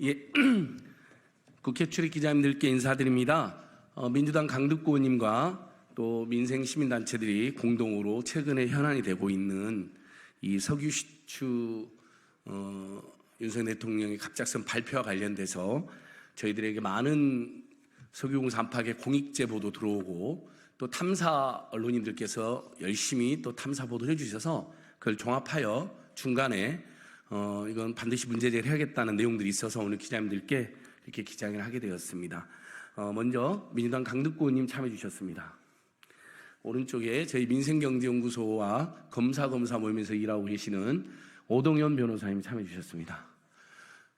예, 국회 출입 기자님들께 인사드립니다. 민주당 강득구 의원님과 또 민생시민단체들이 공동으로 최근에 현안이 되고 있는 이 석유 시추 윤석열 대통령의 갑작스런 발표와 관련돼서 저희들에게 많은 석유공사 안팎의 공익 제보도 들어오고 또 탐사 언론인들께서 열심히 또 탐사 보도를 해주셔서 그걸 종합하여 중간에 이건 반드시 문제 제기를 해야겠다는 내용들이 있어서 오늘 기자님들께 이렇게 기자회견을 하게 되었습니다. 먼저 민주당 강득구 의원님 참여해 주셨습니다. 오른쪽에 저희 민생경제연구소와 검사 모임에서 일하고 계시는 오동현 변호사님 참여해 주셨습니다.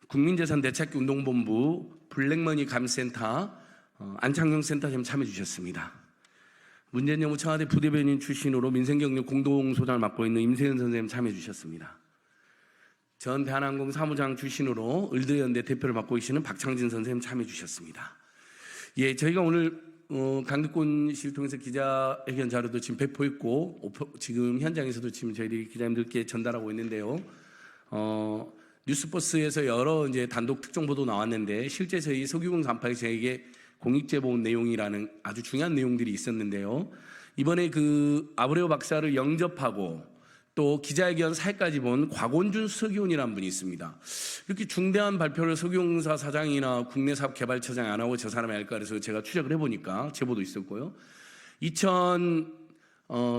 국민재산대책운동본부 블랙머니 감센터 안창용 센터장님 참여해 주셨습니다. 문재인 정부 청와대 부대변인 출신으로 민생경제 공동소장을 맡고 있는 임세현 선생님 참여해 주셨습니다. 전 대한항공 사무장 출신으로 을드연대 대표를 맡고 계시는 박창진 선생님 참여해 주셨습니다. 예, 저희가 오늘 강득권실을 통해서 기자회견 자료도 지금 배포했고 지금 현장에서도 지금 저희들이 기자님들께 전달하고 있는데요. 뉴스버스에서 여러 이제 단독 특정 보도 나왔는데 실제 저희 석유공사 안팎에 저에게 공익 제보 내용이라는 아주 중요한 내용들이 있었는데요. 이번에 그 아브레오 박사를 영접하고 또 기자회견 사회까지 본 곽원준 석유원이라는 분이 있습니다. 이렇게 중대한 발표를 석유공사 사장이나 국내사업개발처장이 안 하고 저 사람이 할까 그래서 제가 추적을 해보니까 제보도 있었고요. 2009년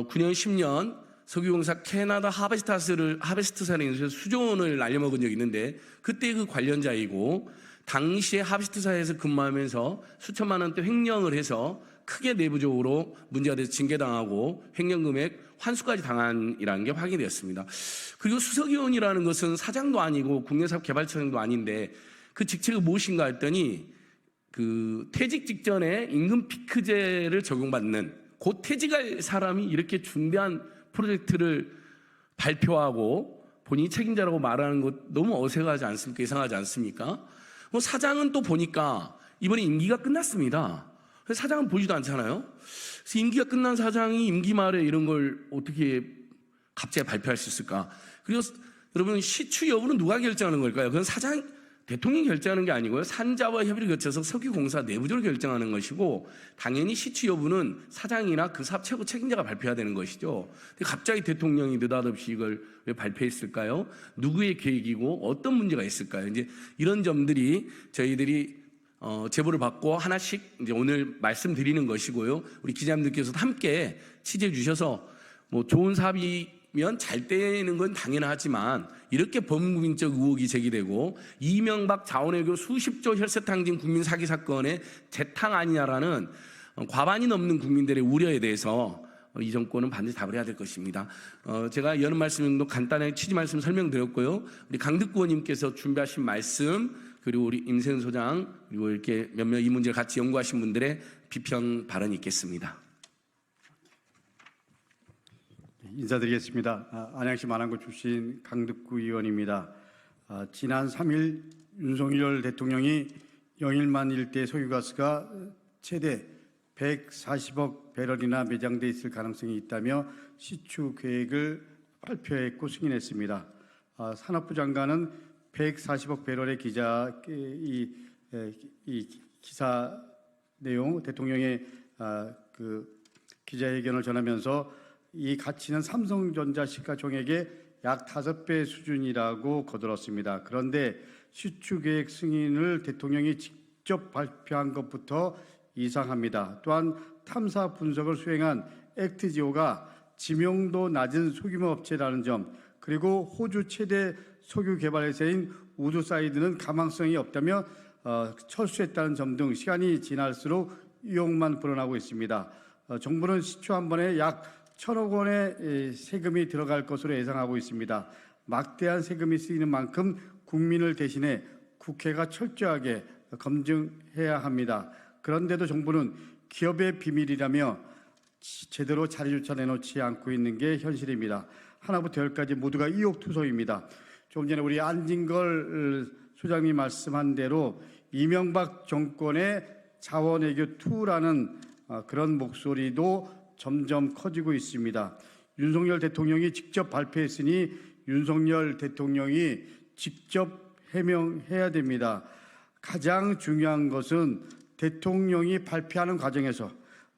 10년 석유공사 캐나다 하베스트사에 인수해서 수조 원을 날려먹은 적이 있는데 그때 그 관련자이고 당시에 하베스트사에서 근무하면서 수천만 원대 횡령을 해서 크게 내부적으로 문제가 돼서 징계당하고 횡령금액 환수까지 당한이라는 게 확인되었습니다. 그리고 수석위원이라는 것은 사장도 아니고 국내사업개발처장도 아닌데 그 직책이 무엇인가 했더니 그 퇴직 직전에 임금 피크제를 적용받는 곧 퇴직할 사람이 이렇게 중대한 프로젝트를 발표하고 본인이 책임자라고 말하는 것 너무 어색하지 않습니까? 이상하지 않습니까? 사장은 또 보니까 이번에 임기가 끝났습니다. 사장은 보지도 않잖아요. 그래서 임기가 끝난 사장이 임기 말에 이런 걸 어떻게 갑자기 발표할 수 있을까? 그리고 여러분 시추 여부는 누가 결정하는 걸까요? 그건 대통령이 결정하는 게 아니고요. 산자와 협의를 거쳐서 석유공사 내부적으로 결정하는 것이고 당연히 시추 여부는 사장이나 그 사업 최고 책임자가 발표해야 되는 것이죠. 근데 갑자기 대통령이 느닷없이 이걸 왜 발표했을까요? 누구의 계획이고 어떤 문제가 있을까요? 이제 이런 점들이 저희들이 제보를 받고 하나씩 이제 오늘 말씀드리는 것이고요. 우리 기자님들께서도 함께 취재해 주셔서 뭐 좋은 사업이면 잘 되는 건 당연하지만 이렇게 범국민적 의혹이 제기되고 이명박 자원외교 수십조 혈세탕진 국민 사기 사건의 재탕 아니냐라는 과반이 넘는 국민들의 우려에 대해서 이 정권은 반드시 답을 해야 될 것입니다. 제가 여는 말씀도 간단하게 취지 말씀 설명드렸고요. 우리 강득구 의원님께서 준비하신 말씀 그리고 우리 임세현 소장 그리고 이렇게 몇몇 이 문제를 같이 연구하신 분들의 비평 발언이 있겠습니다. 인사드리겠습니다. 안양시 만안구 출신 강득구 의원입니다. 지난 3일 윤석열 대통령이 영일만 일대 석유가스가 최대 140억 배럴이나 매장돼 있을 가능성이 있다며 시추 계획을 발표했고 승인했습니다. 산업부 장관은 140억 배럴의 이 기사 내용 대통령의 그 기자회견을 전하면서 이 가치는 삼성전자 시가총액의 약 5배 수준이라고 거들었습니다. 그런데 시추 계획 승인을 대통령이 직접 발표한 것부터 이상합니다. 또한 탐사 분석을 수행한 액트지오가 지명도 낮은 소규모 업체라는 점, 그리고 호주 최대 석유 개발 회사인 우드사이드는 가망성이 없다며 철수했다는 점 등 시간이 지날수록 의혹만 불어나고 있습니다. 정부는 시추 한 번에 약 1,000억 원의 세금이 들어갈 것으로 예상하고 있습니다. 막대한 세금이 쓰이는 만큼 국민을 대신해 국회가 철저하게 검증해야 합니다. 그런데도 정부는 기업의 비밀이라며 제대로 자료조차 내놓지 않고 있는 게 현실입니다. 하나부터 열까지 모두가 의혹투성입니다. 조금 전에 우리 안진걸 소장님 말씀한 대로 이명박 정권의 자원외교 2라는 그런 목소리도 점점 커지고 있습니다. 윤석열 대통령이 직접 발표했으니 윤석열 대통령이 직접 해명해야 됩니다. 가장 중요한 것은 대통령이 발표하는 과정에서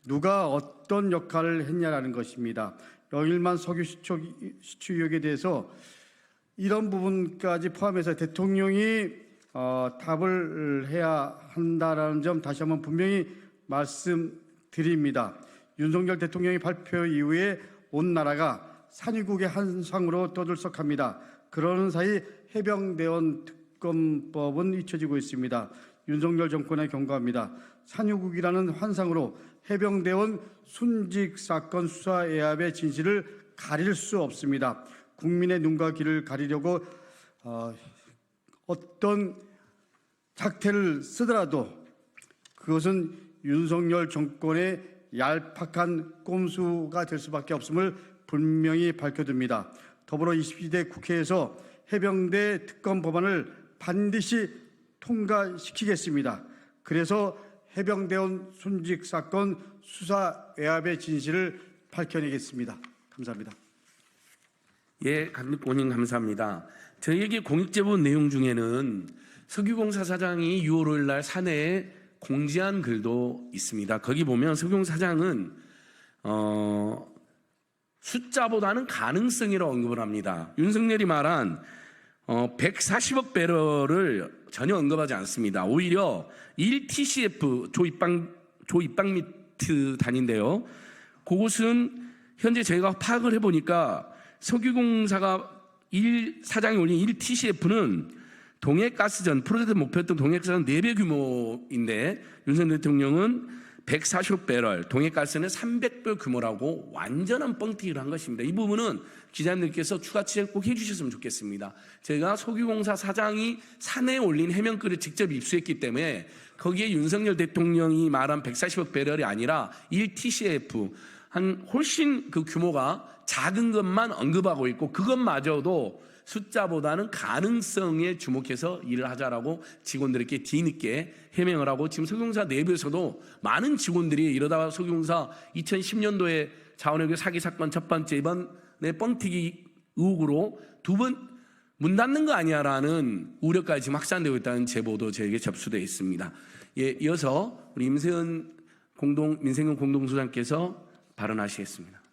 누가 어떤 역할을 했냐라는 것입니다. 영일만 석유 시추 의혹에 대해서 이런 부분까지 포함해서 대통령이 답을 해야 한다라는 점 다시 한번 분명히 말씀드립니다. 윤석열 대통령이 발표 이후에 온 나라가 산유국의 한상으로 떠들썩합니다. 그러는 사이 해병대원 특검법은 잊혀지고 있습니다. 윤석열 정권에 경고합니다. 산유국이라는 환상으로 해병대원 순직 사건 수사 애압의 진실을 가릴 수 없습니다. 국민의 눈과 귀를 가리려고 어떤 작태를 쓰더라도 그것은 윤석열 정권의 얄팍한 꼼수가 될 수밖에 없음을 분명히 밝혀둡니다. 더불어 22대 국회에서 해병대 특검 법안을 반드시 통과시키겠습니다. 그래서 해병대원 순직 사건 수사 외압의 진실을 밝혀내겠습니다. 감사합니다. 예, 강립권님 감사합니다. 저희에게 공익제보 내용 중에는 석유공사 사장이 6월 5일 날 사내에 공지한 글도 있습니다. 거기 보면 석유공사 사장은 숫자보다는 가능성이라고 언급을 합니다. 윤석열이 말한 140억 배럴을 전혀 언급하지 않습니다. 오히려 1TCF 조입방미트 단인데요. 그곳은 현재 저희가 파악을 해보니까 석유공사가 사장이 올린 1TCF는 동해가스전 프로젝트 목표였던 동해가스전 4배 규모인데 윤석열 대통령은 140억 배럴, 동해가스는 300배 규모라고 완전한 뻥튀기를 한 것입니다. 이 부분은 기자님들께서 추가 취재 꼭 해주셨으면 좋겠습니다. 제가 석유공사 사장이 산에 올린 해명글을 직접 입수했기 때문에 거기에 윤석열 대통령이 말한 140억 배럴이 아니라 1TCF 한 훨씬 그 규모가 작은 것만 언급하고 있고 그것마저도 숫자보다는 가능성에 주목해서 일을 하자라고 직원들에게 뒤늦게 해명을 하고 지금 석유공사 내부에서도 많은 직원들이 이러다가 석유공사 2010년도에 자원외교 사기 사건 첫 번째 이번에 뻥튀기 의혹으로 2번 문 닫는 거 아니야라는 우려까지 지금 확산되고 있다는 제보도 저에게 접수되어 있습니다. 예, 이어서 우리 민생현 공동소장께서 발언하시겠습니다.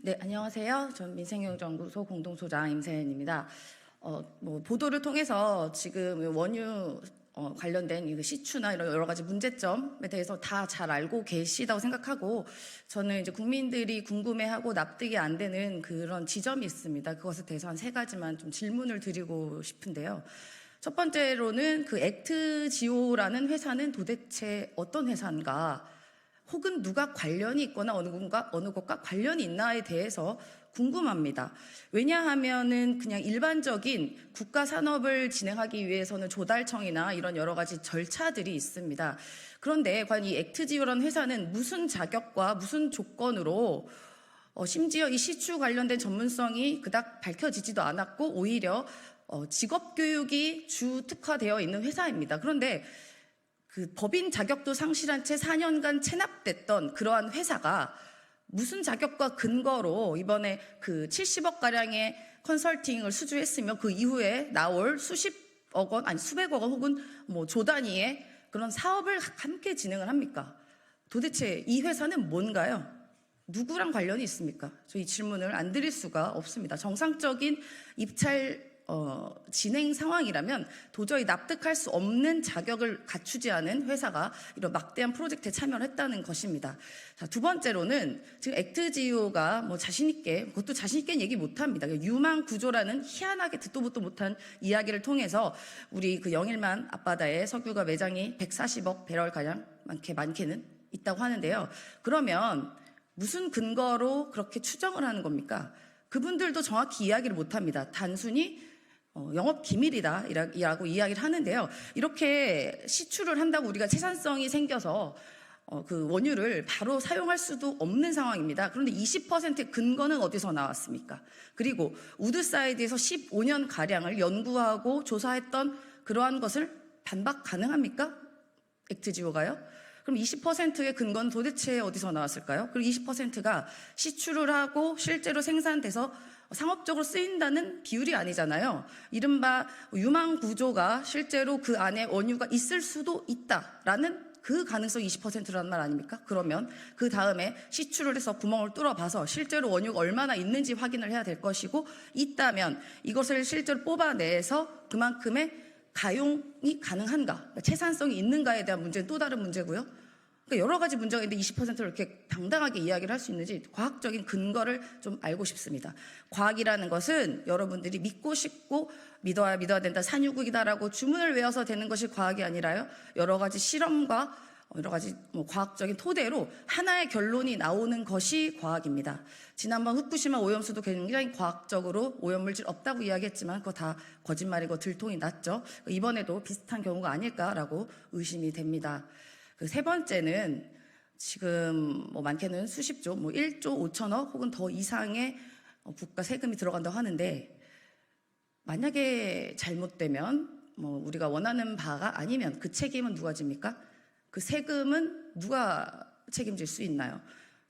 네, 안녕하세요. 전 민생경제연구소 공동소장 임세현입니다. 보도를 통해서 지금 원유 관련된 시추나 이런 여러 가지 문제점에 대해서 다 잘 알고 계시다고 생각하고 저는 이제 국민들이 궁금해하고 납득이 안 되는 그런 지점이 있습니다. 그것에 대해서 한 3가지만 좀 질문을 드리고 싶은데요. 첫 번째로는 그 액트지오라는 회사는 도대체 어떤 회사인가? 혹은 누가 관련이 있거나 어느 것과 관련이 있나에 대해서 궁금합니다. 왜냐하면은 그냥 일반적인 국가 산업을 진행하기 위해서는 조달청이나 이런 여러 가지 절차들이 있습니다. 그런데 과연 이 액트지오라는 회사는 무슨 자격과 무슨 조건으로 심지어 이 시추 관련된 전문성이 그닥 밝혀지지도 않았고 오히려 직업교육이 주 특화되어 있는 회사입니다. 그런데 그 법인 자격도 상실한 채 4년간 체납됐던 그러한 회사가 무슨 자격과 근거로 이번에 그 70억 가량의 컨설팅을 수주했으며 그 이후에 나올 수십억 원 아니 수백억 원 혹은 뭐 조 단위의 그런 사업을 함께 진행을 합니까? 도대체 이 회사는 뭔가요? 누구랑 관련이 있습니까? 저 이 질문을 안 드릴 수가 없습니다. 정상적인 입찰 진행 상황이라면 도저히 납득할 수 없는 자격을 갖추지 않은 회사가 이런 막대한 프로젝트에 참여를 했다는 것입니다. 자, 두 번째로는 지금 액트지오가 뭐 자신있게, 그것도 자신있게 얘기 못합니다. 유망 구조라는 희한하게 듣도 보도 못한 이야기를 통해서 우리 그 영일만 앞바다에 석유가 매장이 140억 배럴가량 많게는 있다고 하는데요. 그러면 무슨 근거로 그렇게 추정을 하는 겁니까? 그분들도 정확히 이야기를 못합니다. 단순히 영업 기밀이다라고 이야기를 하는데요. 이렇게 시추를 한다고 우리가 채산성이 생겨서 그 원유를 바로 사용할 수도 없는 상황입니다. 그런데 20%의 근거는 어디서 나왔습니까? 그리고 우드사이드에서 15년 가량을 연구하고 조사했던 그러한 것을 반박 가능합니까? 액트지오가요? 그럼 20%의 근거는 도대체 어디서 나왔을까요? 그리고 20%가 시추를 하고 실제로 생산돼서 상업적으로 쓰인다는 비율이 아니잖아요. 이른바 유망 구조가 실제로 그 안에 원유가 있을 수도 있다라는 그 가능성이 20%라는 말 아닙니까? 그러면 그 다음에 시추를 해서 구멍을 뚫어봐서 실제로 원유가 얼마나 있는지 확인을 해야 될 것이고, 있다면 이것을 실제로 뽑아내서 그만큼의 가용이 가능한가, 그러니까 채산성이 있는가에 대한 문제는 또 다른 문제고요. 그러니까 여러 가지 문제가 있는데 20%를 이렇게 당당하게 이야기를 할 수 있는지 과학적인 근거를 좀 알고 싶습니다. 과학이라는 것은 여러분들이 믿고 싶고 믿어야 된다, 산유국이다라고 주문을 외워서 되는 것이 과학이 아니라요, 여러 가지 실험과 여러 가지 과학적인 토대로 하나의 결론이 나오는 것이 과학입니다. 지난번 후쿠시마 오염수도 굉장히 과학적으로 오염물질 없다고 이야기했지만 그거 다 거짓말이고 들통이 났죠. 이번에도 비슷한 경우가 아닐까라고 의심이 됩니다. 그 세 번째는 지금 많게는 수십조, 1조 5천억 혹은 더 이상의 국가 세금이 들어간다고 하는데, 만약에 잘못되면 우리가 원하는 바가 아니면 그 책임은 누가 집니까? 그 세금은 누가 책임질 수 있나요?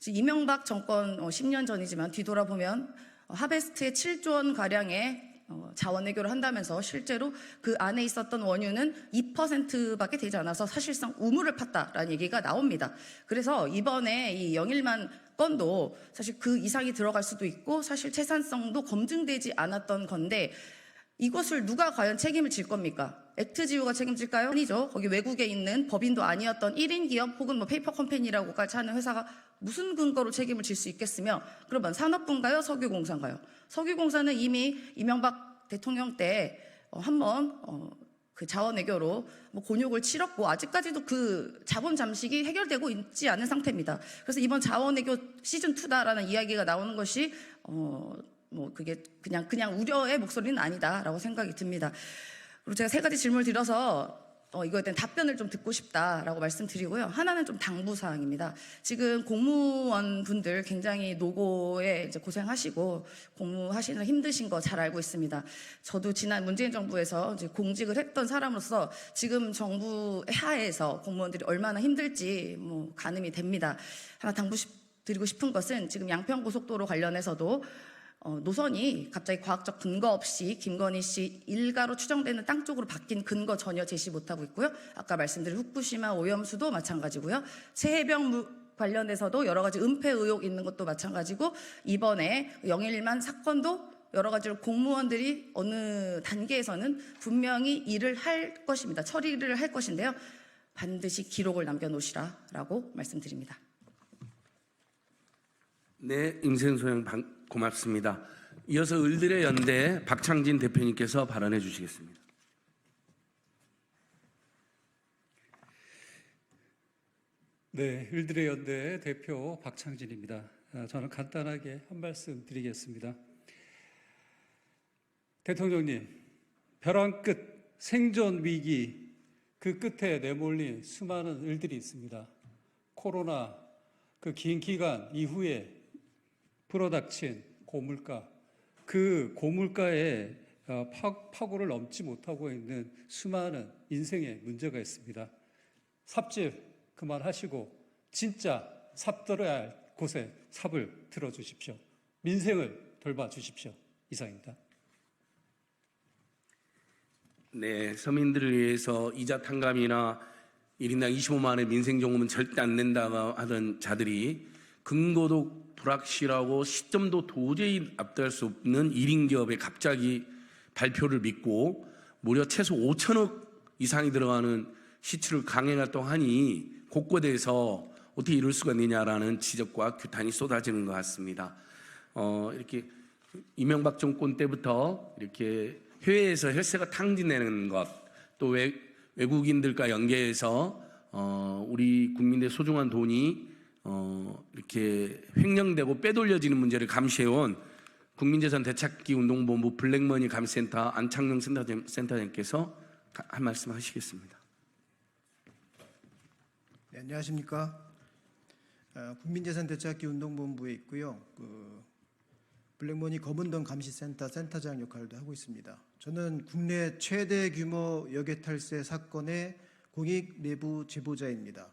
이명박 정권 10년 전이지만 뒤돌아보면 하베스트에 7조 원 가량의 자원 외교를 한다면서 실제로 그 안에 있었던 원유는 2%밖에 되지 않아서 사실상 우물을 팠다라는 얘기가 나옵니다. 그래서 이번에 이 영일만 건도 사실 그 이상이 들어갈 수도 있고 사실 채산성도 검증되지 않았던 건데, 이것을 누가 과연 책임을 질 겁니까? 액트지우가 책임질까요? 아니죠. 거기 외국에 있는 법인도 아니었던 1인 기업 혹은 페이퍼 컴퍼니라고까지 하는 회사가 무슨 근거로 책임을 질 수 있겠으며, 그러면 산업부인가요? 석유공사인가요? 석유공사는 이미 이명박 대통령 때 한번 그 자원외교로 곤욕을 치렀고 아직까지도 그 자본 잠식이 해결되고 있지 않은 상태입니다. 그래서 이번 자원외교 시즌2다라는 이야기가 나오는 것이 그게 그냥 우려의 목소리는 아니다라고 생각이 듭니다. 그리고 제가 세 가지 질문을 드려서 이거에 대한 답변을 좀 듣고 싶다라고 말씀드리고요. 하나는 좀 당부사항입니다. 지금 공무원 분들 굉장히 노고에 이제 고생하시고 공무하시는 힘드신 거 잘 알고 있습니다. 저도 지난 문재인 정부에서 이제 공직을 했던 사람으로서 지금 정부 하에서 공무원들이 얼마나 힘들지 가늠이 됩니다. 하나 당부드리고 싶은 것은 지금 양평고속도로 관련해서도 노선이 갑자기 과학적 근거 없이 김건희 씨 일가로 추정되는 땅 쪽으로 바뀐 근거 전혀 제시 못하고 있고요. 아까 말씀드린 후쿠시마 오염수도 마찬가지고요. 새해병 관련해서도 여러 가지 은폐 의혹 있는 것도 마찬가지고, 이번에 영일만 사건도 여러 가지로 공무원들이 어느 단계에서는 분명히 일을 할 것입니다. 처리를 할 것인데요. 반드시 기록을 남겨놓으시라라고 말씀드립니다. 네, 임생소양 고맙습니다. 이어서 을들의 연대 박창진 대표님께서 발언해 주시겠습니다. 네, 을들의 연대 대표 박창진입니다. 저는 간단하게 한 말씀 드리겠습니다. 대통령님, 벼랑 끝 생존 위기, 그 끝에 내몰린 수많은 을들이 있습니다. 코로나 그 긴 기간 이후에 불어닥친 고물가, 그 고물가에 파고를 넘지 못하고 있는 수많은 인생의 문제가 있습니다. 삽질 그만하시고 진짜 삽들어야 할 곳에 삽을 들어주십시오. 민생을 돌봐주십시오. 이상입니다. 네, 서민들을 위해서 이자 탕감이나 1인당 25만 원의 민생정음은 절대 안 낸다고 하던 자들이 근거도 불확실하고 시점도 도저히 앞도할 수 없는 1인 기업에 갑자기 발표를 믿고 무려 최소 5천억 이상이 들어가는 시추를 강행했다고 하니 곳곳에서 어떻게 이럴 수가 있느냐라는 지적과 규탄이 쏟아지는 것 같습니다. 이렇게 이명박 정권 때부터 이렇게 해외에서 혈세가 탕진되는 것, 또 외국인들과 연계해서 우리 국민의 소중한 돈이 이렇게 횡령되고 빼돌려지는 문제를 감시해온 국민재산 되찾기 운동본부 블랙머니 감시센터 안창명 센터장께서 한 말씀 하시겠습니다. 네, 안녕하십니까. 국민재산 되찾기 운동본부에 있고요. 블랙머니 검은동 감시센터 센터장 역할도 하고 있습니다. 저는 국내 최대 규모 역외탈세 사건의 공익 내부 제보자입니다.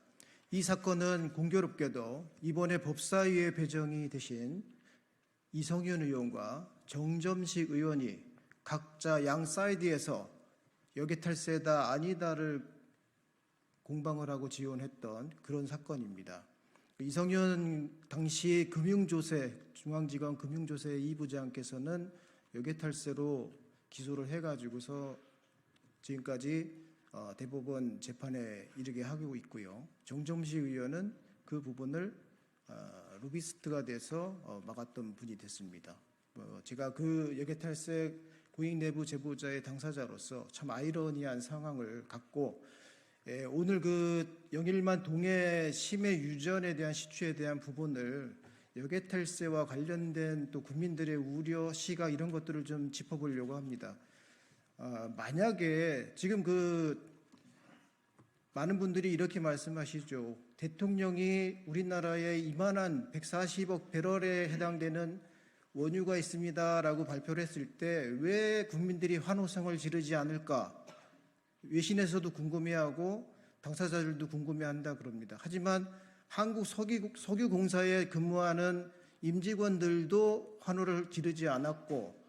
이 사건은 공교롭게도 이번에 법사위에 배정이 되신 이성윤 의원과 정점식 의원이 각자 양 사이드에서 여객 탈세다 아니다를 공방을 하고 지원했던 그런 사건입니다. 이성윤 당시 금융조세 중앙지검 금융조세 2부장께서는 여객 탈세로 기소를 해가지고서 지금까지 대법원 재판에 이르게 하고 있고요. 정점식 의원은 그 부분을 로비스트가 돼서 막았던 분이 됐습니다. 제가 그 여객 탈세 고익 내부 제보자의 당사자로서 참 아이러니한 상황을 갖고 오늘 그 영일만 동해 심해 유전에 대한 시추에 대한 부분을 여객 탈세와 관련된 또 국민들의 우려, 시각 이런 것들을 좀 짚어보려고 합니다. 만약에 지금 그 많은 분들이 이렇게 말씀하시죠. 대통령이 우리나라에 이만한 140억 배럴에 해당되는 원유가 있습니다라고 발표를 했을 때 왜 국민들이 환호성을 지르지 않을까? 외신에서도 궁금해하고 당사자들도 궁금해한다 그럽니다. 하지만 한국 석유공사에 근무하는 임직원들도 환호를 지르지 않았고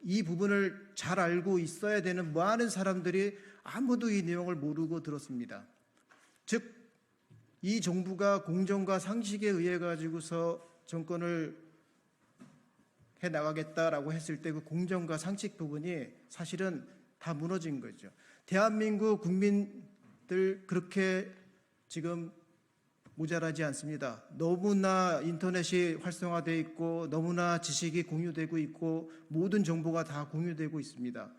이 부분을 잘 알고 있어야 되는 많은 사람들이 아무도 이 내용을 모르고 들었습니다. 즉, 이 정부가 공정과 상식에 의해 가지고서 정권을 해 나가겠다라고 했을 때 그 공정과 상식 부분이 사실은 다 무너진 거죠. 대한민국 국민들 그렇게 지금 모자라지 않습니다. 너무나 인터넷이 활성화되어 있고 너무나 지식이 공유되고 있고 모든 정보가 다 공유되고 있습니다.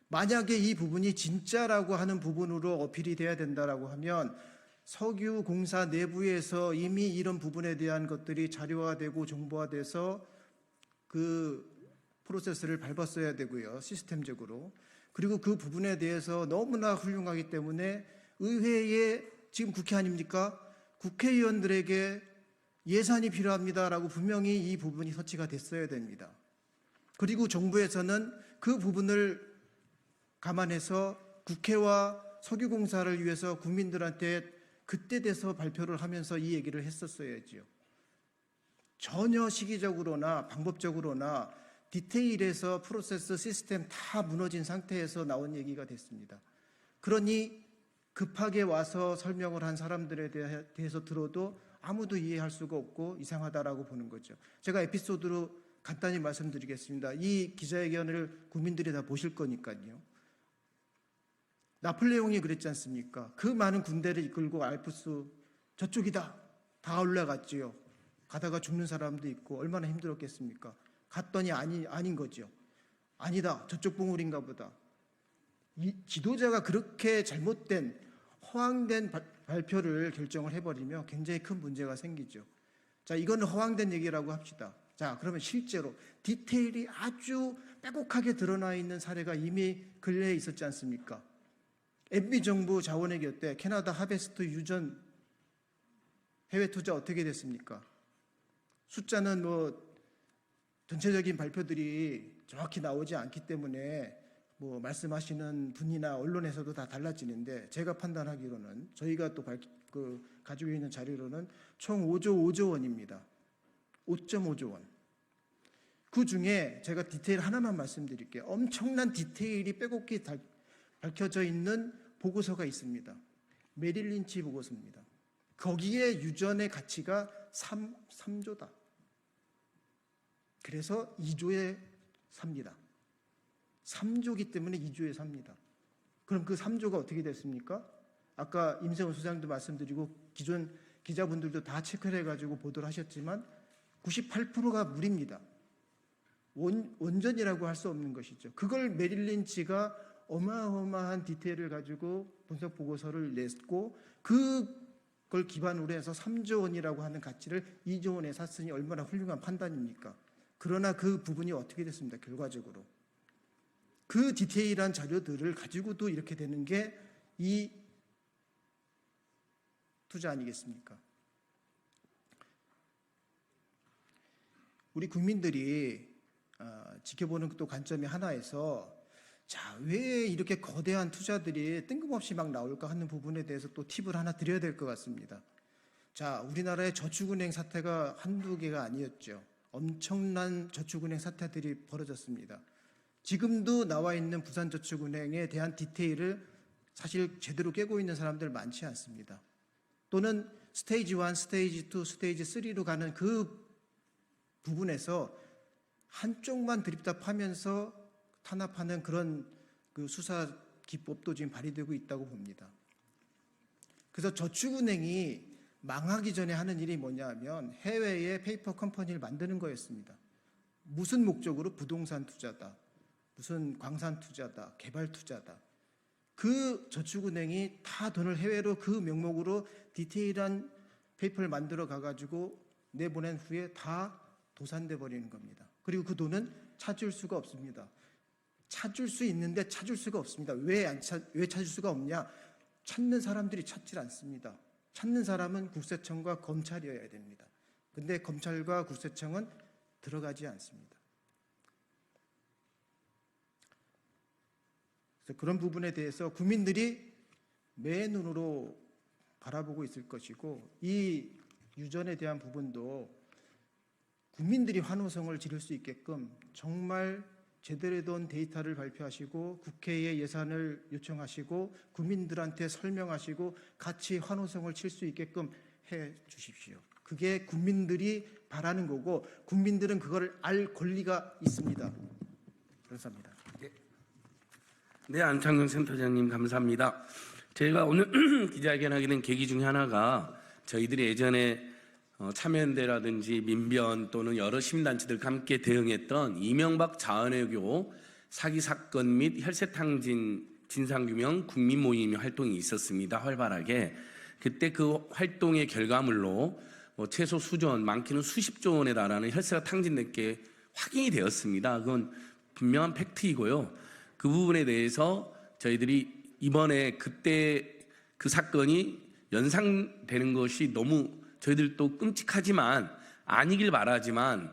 만약에 이 부분이 진짜라고 하는 부분으로 어필이 돼야 된다라고 하면 석유공사 내부에서 이미 이런 부분에 대한 것들이 자료화되고 정보화돼서 그 프로세스를 밟았어야 되고요. 시스템적으로. 그리고 그 부분에 대해서 너무나 훌륭하기 때문에 의회에 지금 국회 아닙니까? 국회의원들에게 예산이 필요합니다라고 분명히 이 부분이 서치가 됐어야 됩니다. 그리고 정부에서는 그 부분을 감안해서 국회와 석유공사를 위해서 국민들한테 그때 돼서 발표를 하면서 이 얘기를 했었어야지요. 전혀 시기적으로나 방법적으로나 디테일에서 프로세스 시스템 다 무너진 상태에서 나온 얘기가 됐습니다. 그러니 급하게 와서 설명을 한 사람들에 대해서 들어도 아무도 이해할 수가 없고 이상하다라고 보는 거죠. 제가 에피소드로 간단히 말씀드리겠습니다. 이 기자회견을 국민들이 다 보실 거니까요. 나폴레옹이 그랬지 않습니까? 그 많은 군대를 이끌고 알프스 저쪽이다. 다 올라갔지요. 가다가 죽는 사람도 있고 얼마나 힘들었겠습니까? 갔더니 아닌 거죠. 아니다. 저쪽 봉우리인가 보다. 이 지도자가 그렇게 잘못된 허황된 발표를 결정을 해버리면 굉장히 큰 문제가 생기죠. 자, 이거는 허황된 얘기라고 합시다. 자, 그러면 실제로 디테일이 아주 빼곡하게 드러나 있는 사례가 이미 근래에 있었지 않습니까? MB 정부 자원의 곁에 캐나다 하베스트 유전 해외 투자 어떻게 됐습니까? 숫자는 뭐 전체적인 발표들이 정확히 나오지 않기 때문에 뭐 말씀하시는 분이나 언론에서도 다 달라지는데 제가 판단하기로는 저희가 또 가지고 있는 자료로는 총 5조 원입니다. 5.5조 원. 그 중에 제가 디테일 하나만 말씀드릴게요. 엄청난 디테일이 빼곡히 밝혀져 있는 보고서가 있습니다. 메릴 린치 보고서입니다. 거기에 유전의 가치가 3조다. 그래서 2조에 삽니다. 3조기 때문에 2조에 삽니다. 그럼 그 3조가 어떻게 됐습니까? 아까 임세훈 소장도 말씀드리고 기존 기자분들도 다 체크를 해가지고 보도를 하셨지만 98%가 물입니다. 원전이라고 할 수 없는 것이죠. 그걸 메릴 린치가 어마어마한 디테일을 가지고 분석 보고서를 냈고 그걸 기반으로 해서 3조 원이라고 하는 가치를 2조 원에 샀으니 얼마나 훌륭한 판단입니까? 그러나 그 부분이 어떻게 됐습니다. 결과적으로. 그 디테일한 자료들을 가지고도 이렇게 되는 게 이 투자 아니겠습니까? 우리 국민들이 지켜보는 또 관점이 하나에서 자, 왜 이렇게 거대한 투자들이 뜬금없이 막 나올까 하는 부분에 대해서 또 팁을 하나 드려야 될 것 같습니다. 자, 우리나라의 저축은행 사태가 한두 개가 아니었죠. 엄청난 저축은행 사태들이 벌어졌습니다. 지금도 나와 있는 부산저축은행에 대한 디테일을 사실 제대로 깨고 있는 사람들 많지 않습니다. 또는 스테이지 1, 스테이지 2, 스테이지 3로 가는 그 부분에서 한쪽만 드립답하면서 탄압하는 그런 그 수사 기법도 지금 발휘되고 있다고 봅니다. 그래서 저축은행이 망하기 전에 하는 일이 뭐냐 하면 해외에 페이퍼 컴퍼니를 만드는 거였습니다. 무슨 목적으로? 부동산 투자다, 무슨 광산 투자다, 개발 투자다. 그 저축은행이 다 돈을 해외로 그 명목으로 디테일한 페이퍼를 만들어 가가지고 내보낸 후에 다 도산돼 버리는 겁니다. 그리고 그 돈은 찾을 수가 없습니다. 찾을 수 있는데 찾을 수가 없습니다. 왜 찾을 수가 없냐? 찾는 사람들이 찾질 않습니다. 찾는 사람은 국세청과 검찰이어야 됩니다. 근데 검찰과 국세청은 들어가지 않습니다. 그래서 그런 부분에 대해서 국민들이 맨눈으로 바라보고 있을 것이고, 이 유전에 대한 부분도 국민들이 환호성을 지를 수 있게끔 정말 제대로 된 데이터를 발표하시고 국회에 예산을 요청하시고 국민들한테 설명하시고 같이 환호성을 칠 수 있게끔 해 주십시오. 그게 국민들이 바라는 거고, 국민들은 그걸 알 권리가 있습니다. 감사합니다. 네, 안창경 센터장님 감사합니다. 제가 오늘 기자회견하게 된 계기 중에 하나가 저희들이 예전에 참여연대라든지 민변 또는 여러 시민단체들과 함께 대응했던 이명박 자원외교 사기 사건 및 혈세탕진 진상규명 국민모임 활동이 있었습니다. 활발하게. 그때 그 활동의 결과물로 최소 수조원, 많게는 수십조 원에 달하는 혈세가 탕진된 게 확인이 되었습니다. 그건 분명한 팩트이고요. 그 부분에 대해서 저희들이 이번에 그때 그 사건이 연상되는 것이 너무 저희들도 끔찍하지만 아니길 바라지만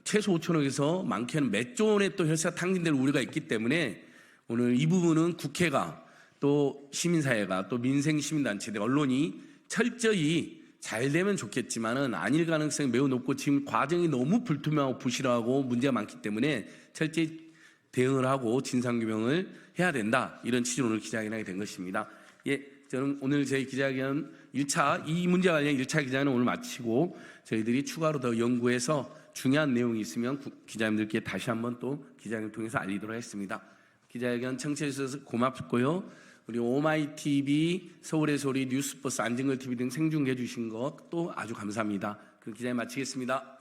최소 5천억에서 많게는 몇 조 원의 또 혈세가 탕진될 우려가 있기 때문에 오늘 이 부분은 국회가 또 시민사회가 또 민생시민단체들 언론이 철저히 잘 되면 좋겠지만은 아닐 가능성이 매우 높고 지금 과정이 너무 불투명하고 부실하고 문제가 많기 때문에 철저히 대응을 하고 진상규명을 해야 된다. 이런 취지로 오늘 기자회견하게 된 것입니다. 예, 저는 오늘 저희 기자회견 1차 이 문제 관련 1차 기자회견은 오늘 마치고 저희들이 추가로 더 연구해서 중요한 내용이 있으면 기자님들께 다시 한번 또 기자회견을 통해서 알리도록 하겠습니다. 기자회견 청취해 주셔서 고맙고요. 우리 오마이TV, 서울의 소리, 뉴스버스, 안진걸 TV 등 생중계해 주신 것도 아주 감사합니다. 그 기자회견 마치겠습니다.